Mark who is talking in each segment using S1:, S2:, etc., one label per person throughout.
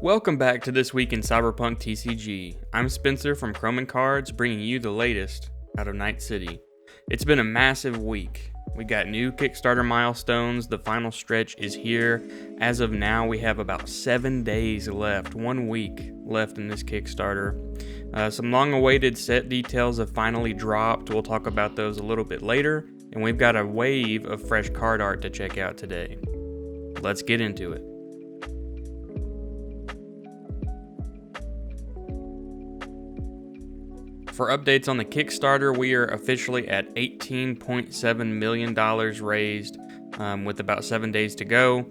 S1: Welcome back to This Week in Cyberpunk TCG. I'm Spencer from Chrome & Cards, bringing you the latest out of Night City. It's been a massive week. We got new Kickstarter milestones, the final stretch is here. As of now, we have about 7 days left, 1 week left in this Kickstarter. Some long-awaited set details have finally dropped. We'll talk about those a little bit later. And we've got a wave of fresh card art to check out today. Let's get into it. For updates on the Kickstarter, we are officially at $18.7 million raised, with about 7 days to go.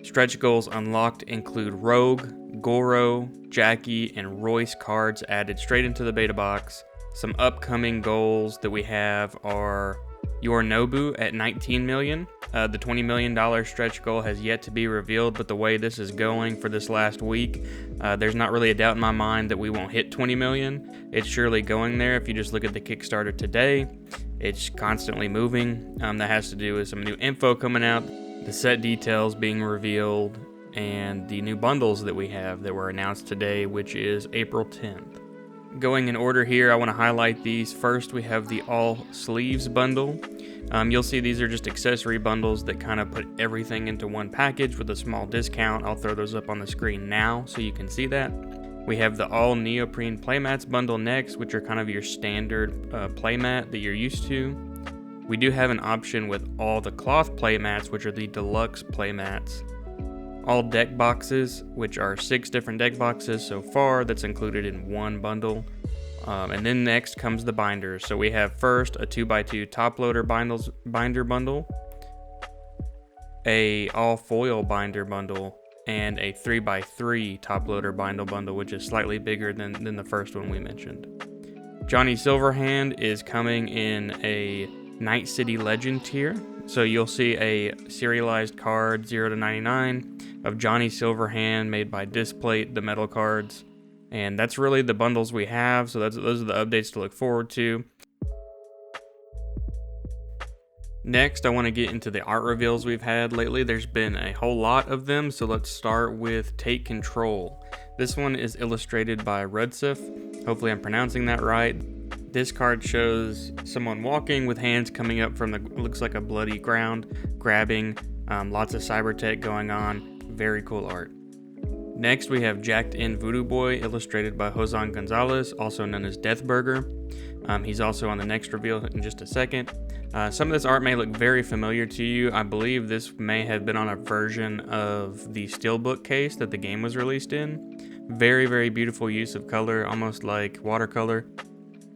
S1: Stretch goals unlocked include Rogue, Goro, Jackie, and Royce cards added straight into the beta box. Some upcoming goals that we have are Yorinobu at $19 million. The $20 million stretch goal has yet to be revealed, but the way this is going for this last week, there's not really a doubt in my mind that we won't hit $20 million. It's surely going there. If you just look at the Kickstarter today, it's constantly moving. That has to do with some new info coming out, the set details being revealed, and the new bundles that we have that were announced today, which is April 10th. Going in order here, I want to highlight these. First, we have the all sleeves bundle. You'll see these are just accessory bundles that kind of put everything into one package with a small discount. I'll throw those up on the screen now so you can see that. We have the all neoprene playmats bundle next, which are kind of your standard playmat that you're used to. We do have an option with all the cloth playmats, which are the deluxe playmats. All deck boxes, which are 6 different deck boxes so far, that's included in one bundle. And then next comes the binders. So we have first a 2x2 top loader binder bundle, a all foil binder bundle, and a 3x3 top loader bundle, which is slightly bigger than the first one we mentioned. Johnny Silverhand is coming in a Night City Legend tier. So you'll see a serialized card 0 to 99 of Johnny Silverhand made by Displate, the metal cards. And that's really the bundles we have, so those are the updates to look forward to. Next, I want to get into the art reveals we've had lately. There's been a whole lot of them, so let's start with Take Control. This one is illustrated by RUDCEF. Hopefully I'm pronouncing that right. This card shows someone walking with hands coming up from looks like a bloody ground, grabbing, lots of cyber tech going on. Very cool art. Next, we have Jacked In Voodoo Boy, illustrated by Josan Gonzalez, also known as Deathburger. He's also on the next reveal in just a second. Some of this art may look very familiar to you. I believe this may have been on a version of the Steelbook case that the game was released in. Very, very beautiful use of color, almost like watercolor.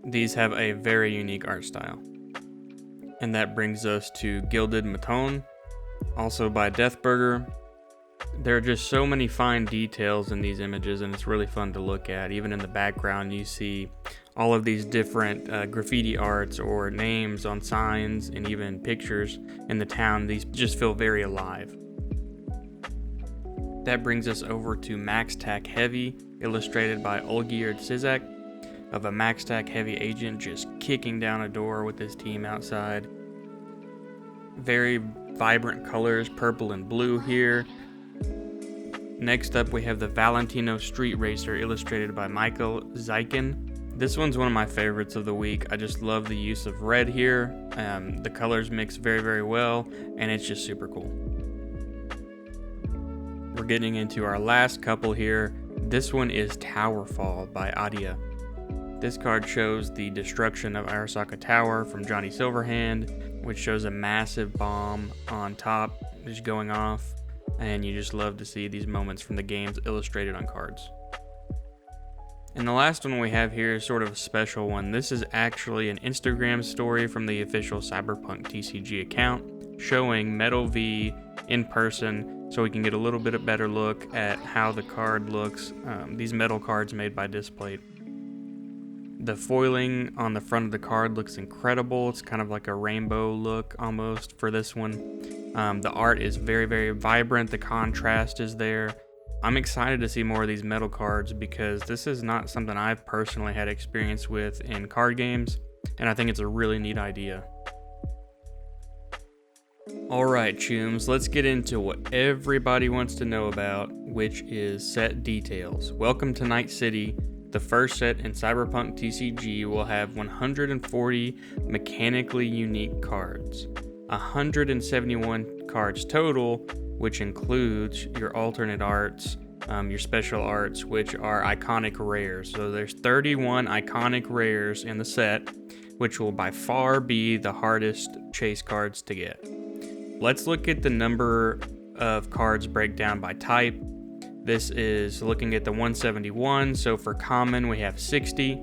S1: These have a very unique art style. And that brings us to Gilded Maton, also by Deathburger. There are just so many fine details in these images, and it's really fun to look at. Even in the background, you see all of these different graffiti arts or names on signs and even pictures in the town. These just feel very alive. That brings us over to MaxTac Heavy, illustrated by Olgierd Ciszak, of a MaxTac Heavy agent just kicking down a door with his team outside. Very vibrant colors, purple and blue here. Next up, we have the Valentino Street Racer, illustrated by Michael Zeiken. This one's one of my favorites of the week. I just love the use of red here. The colors mix very, very well, and it's just super cool. We're getting into our last couple here. This one is Towerfall by Adia. This card shows the destruction of Arasaka Tower from Johnny Silverhand, which shows a massive bomb on top just going off. And you just love to see these moments from the games illustrated on cards. And the last one we have here is sort of a special one. This is actually an Instagram story from the official Cyberpunk TCG account showing Metal V in person, so we can get a little bit of better look at how the card looks. These metal cards made by Displate. The foiling on the front of the card looks incredible. It's kind of like a rainbow look almost for this one. The art is very, very vibrant. The contrast is there. I'm excited to see more of these metal cards because this is not something I've personally had experience with in card games, and I think it's a really neat idea. Alright, Chooms, let's get into what everybody wants to know about, which is set details. Welcome to Night City. The first set in Cyberpunk TCG will have 140 mechanically unique cards, 171 cards total, which includes your alternate arts, your special arts, which are iconic rares. So there's 31 iconic rares in the set, which will by far be the hardest chase cards to get. Let's look at the number of cards breakdown by type. This is looking at the 171. So for common, we have 60.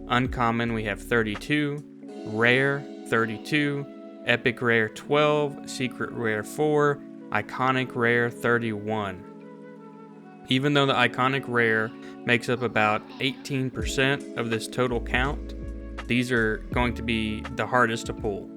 S1: Uncommon, we have 32. Rare, 32. Epic rare, 12. Secret rare, 4. Iconic rare, 31. Even though the iconic rare makes up about 18% of this total count, these are going to be the hardest to pull.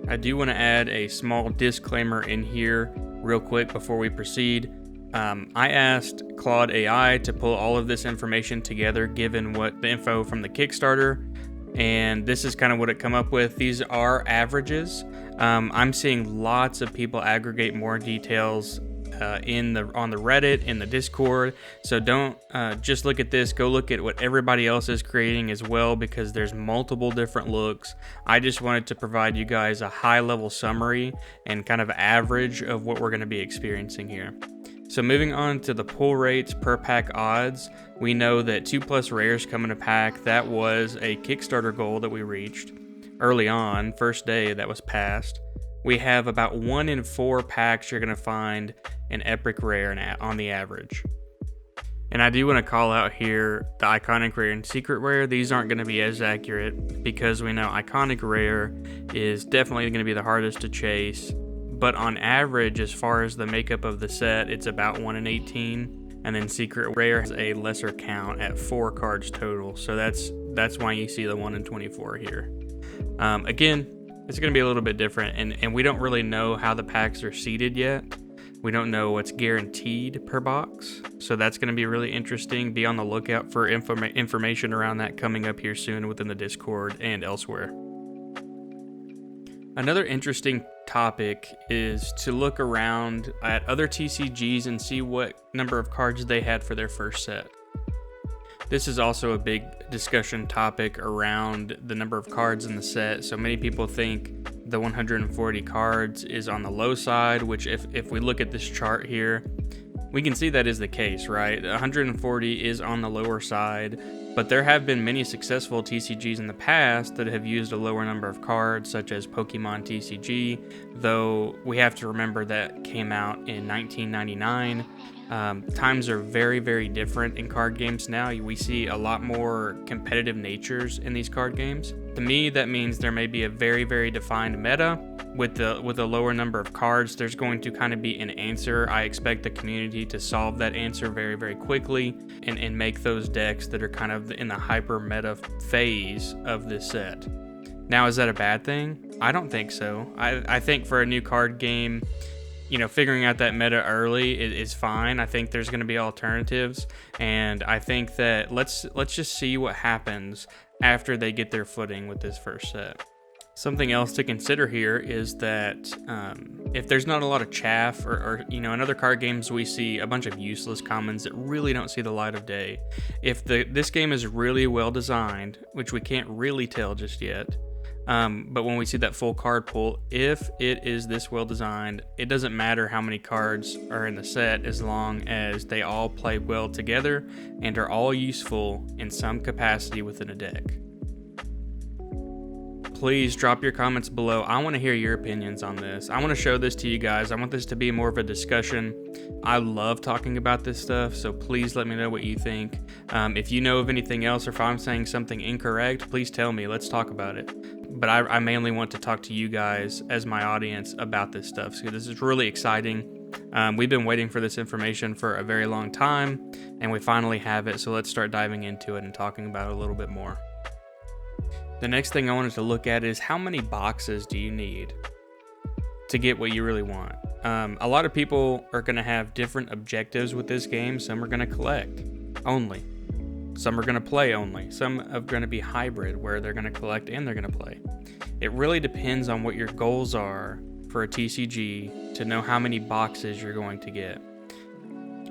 S1: I do want to add a small disclaimer in here real quick before we proceed. I asked Claude AI to pull all of this information together given what the info from the Kickstarter, and this is kind of what it come up with. These are averages. I'm seeing lots of people aggregate more details on the Reddit, in the Discord. So don't just look at this, go look at what everybody else is creating as well, because there's multiple different looks. I just wanted to provide you guys a high level summary and kind of average of what we're going to be experiencing here. So moving on to the pull rates per pack odds, we know that 2+ rares come in a pack. That was a Kickstarter goal that we reached early on, first day that was passed. We have about 1 in 4 packs you're going to find an epic rare on the average. And I do want to call out here the iconic rare and secret rare. These aren't going to be as accurate because we know iconic rare is definitely going to be the hardest to chase. But on average, as far as the makeup of the set, it's about 1 in 18. And then secret rare has a lesser count at 4 cards total. So that's why you see the 1 in 24 here. Again, it's going to be a little bit different, and we don't really know how the packs are seeded yet. We don't know what's guaranteed per box, so that's going to be really interesting. Be on the lookout for information around that coming up here soon within the Discord and elsewhere. Another interesting topic is to look around at other TCGs and see what number of cards they had for their first set. This is also a big discussion topic around the number of cards in the set. So many people think the 140 cards is on the low side, which if we look at this chart here, we can see that is the case, right? 140 is on the lower side, but there have been many successful TCGs in the past that have used a lower number of cards, such as Pokemon TCG, though we have to remember that came out in 1999. Times are very, very different in card games now. We see a lot more competitive natures in these card games. To me, that means there may be a very, very defined meta. With a lower number of cards, there's going to kind of be an answer. I expect the community to solve that answer very, very quickly and make those decks that are kind of in the hyper meta phase of this set. Now, is that a bad thing? I don't think so. I think for a new card game, figuring out that meta early is fine. I think there's going to be alternatives, and I think that let's just see what happens after they get their footing with this first set. Something else to consider here is that if there's not a lot of chaff or in other card games we see a bunch of useless commons that really don't see the light of day. If this game is really well designed, which we can't really tell just yet, but when we see that full card pool, if it is this well designed, it doesn't matter how many cards are in the set as long as they all play well together and are all useful in some capacity within a deck. Please drop your comments below. I want to hear your opinions on this. I want to show this to you guys. I want this to be more of a discussion. I love talking about this stuff, so please let me know what you think. If you know of anything else or if I'm saying something incorrect, please tell me. Let's talk about it. But I mainly want to talk to you guys as my audience about this stuff. So this is really exciting. We've been waiting for this information for a very long time, and we finally have it. So let's start diving into it and talking about it a little bit more. The next thing I wanted to look at is how many boxes do you need to get what you really want? A lot of people are going to have different objectives with this game. Some are going to collect only. Some are going to play only. Some are going to be hybrid where they're going to collect and they're going to play. It really depends on what your goals are for a TCG to know how many boxes you're going to get.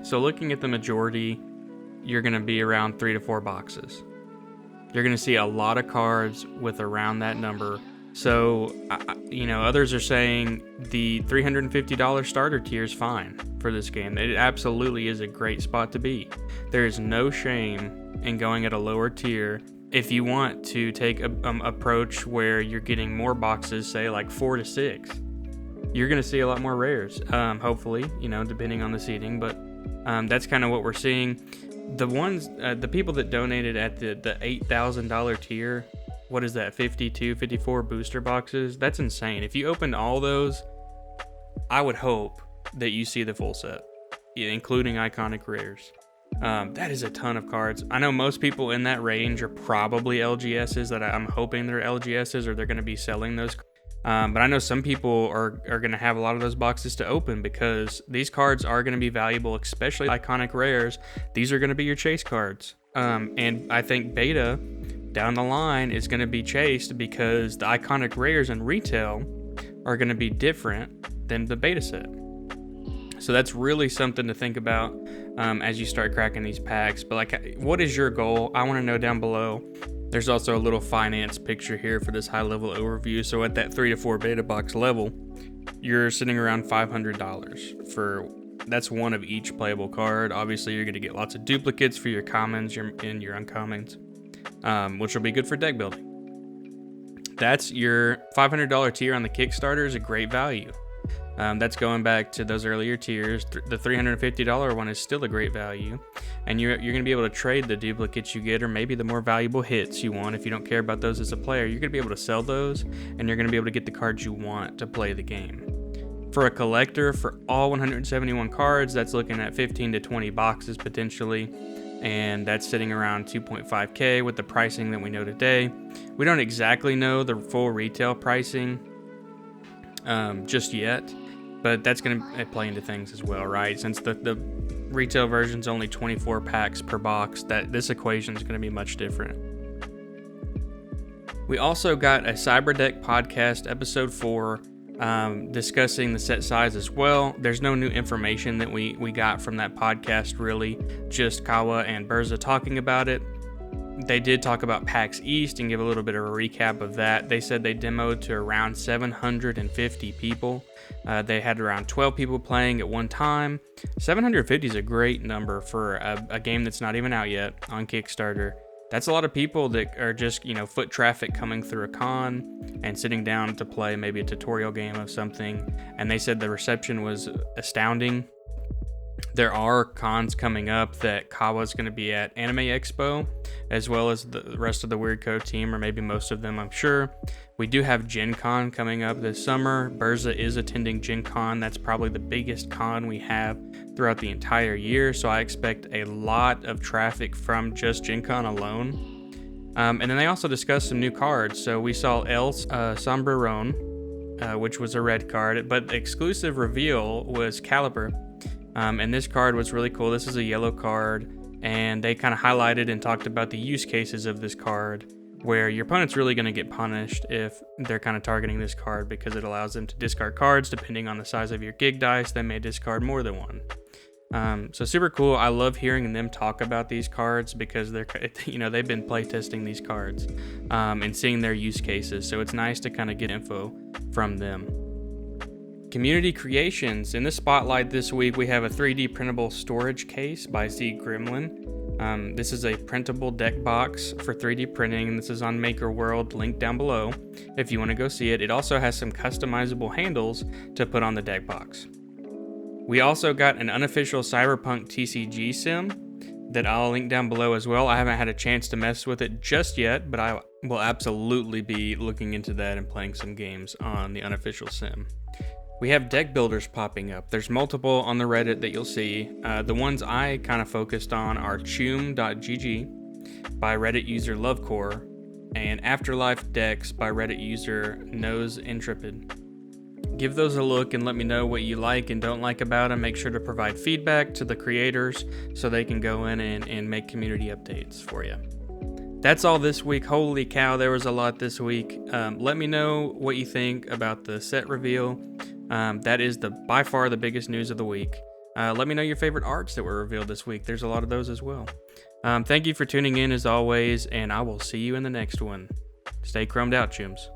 S1: So looking at the majority, you're going to be around 3 to 4 boxes. You're going to see a lot of cards with around that number. So, others are saying the $350 starter tier is fine for this game. It absolutely is a great spot to be. There is no shame in going at a lower tier if you want to take a approach where you're getting more boxes, say like 4 to 6. You're going to see a lot more rares, hopefully, depending on the seating, but that's kind of what we're seeing. The people that donated at the $8,000 tier, what is that, 54 booster boxes? That's insane. If you opened all those, I would hope that you see the full set, including iconic rares. That is a ton of cards. I know most people in that range are probably LGSs, that I'm hoping they're LGSs or they're going to be selling those. But I know some people are going to have a lot of those boxes to open because these cards are going to be valuable, especially iconic rares. These are going to be your chase cards. And I think beta down the line is going to be chased because the iconic rares in retail are going to be different than the beta set. So that's really something to think about as you start cracking these packs. But what is your goal? I want to know down below. There's also a little finance picture here for this high level overview. So at that 3 to 4 beta box level, you're sitting around $500 that's one of each playable card. Obviously, you're going to get lots of duplicates for your commons and your uncommons, which will be good for deck building. That's your $500 tier on the Kickstarter is a great value. That's going back to those earlier tiers. The $350 one is still a great value, and you're going to be able to trade the duplicates you get, or maybe the more valuable hits you want. If you don't care about those as a player, you're going to be able to sell those, and you're going to be able to get the cards you want to play the game. For a collector, for all 171 cards, that's looking at 15 to 20 boxes potentially, and that's sitting around $2.5K with the pricing that we know today. We don't exactly know the full retail pricing just yet, but that's going to play into things as well, right? Since the retail version's only 24 packs per box, that this equation is going to be much different. We also got a Cyberdeck Podcast episode 4 discussing the set size as well. There's no new information that we got from that podcast, really, just Kawa and Berza talking about it. They did talk about PAX East and give a little bit of a recap of that. They said they demoed to around 750 people. They had around 12 people playing at one time. 750 is a great number for a game that's not even out yet on Kickstarter. That's a lot of people that are just, foot traffic coming through a con and sitting down to play maybe a tutorial game of something. And they said the reception was astounding. There are cons coming up that Kawa's going to be at Anime Expo, as well as the rest of the WeirdCo team, or maybe most of them, I'm sure. We do have Gen Con coming up this summer. Berza is attending Gen Con. That's probably the biggest con we have throughout the entire year, so I expect a lot of traffic from just Gen Con alone. And then they also discussed some new cards. So we saw El Sombreron, which was a red card, but the exclusive reveal was Caliber. And this card was really cool. This is a yellow card, and they kind of highlighted and talked about the use cases of this card, where your opponent's really going to get punished if they're kind of targeting this card, because it allows them to discard cards depending on the size of your gig dice. They may discard more than one. So super cool. I love hearing them talk about these cards because they've been playtesting these cards and seeing their use cases. So it's nice to kind of get info from them. Community creations. In the spotlight this week, we have a 3D printable storage case by Z Gremlin. This is a printable deck box for 3D printing. This is on Maker World, link down below if you want to go see it. It also has some customizable handles to put on the deck box. We also got an unofficial Cyberpunk TCG sim that I'll link down below as well. I haven't had a chance to mess with it just yet, but I will absolutely be looking into that and playing some games on the unofficial sim. We have deck builders popping up. There's multiple on the Reddit that you'll see. The ones I kind of focused on are choom.gg by Reddit user Lovecore and Afterlife Decks by Reddit user Nose Intrepid. Give those a look and let me know what you like and don't like about them. Make sure to provide feedback to the creators so they can go in and make community updates for you. That's all this week. Holy cow, there was a lot this week. Let me know what you think about the set reveal. That is by far the biggest news of the week. Let me know your favorite arts that were revealed this week. There's a lot of those as well. Thank you for tuning in as always, and I will see you in the next one. Stay chromed out, chums.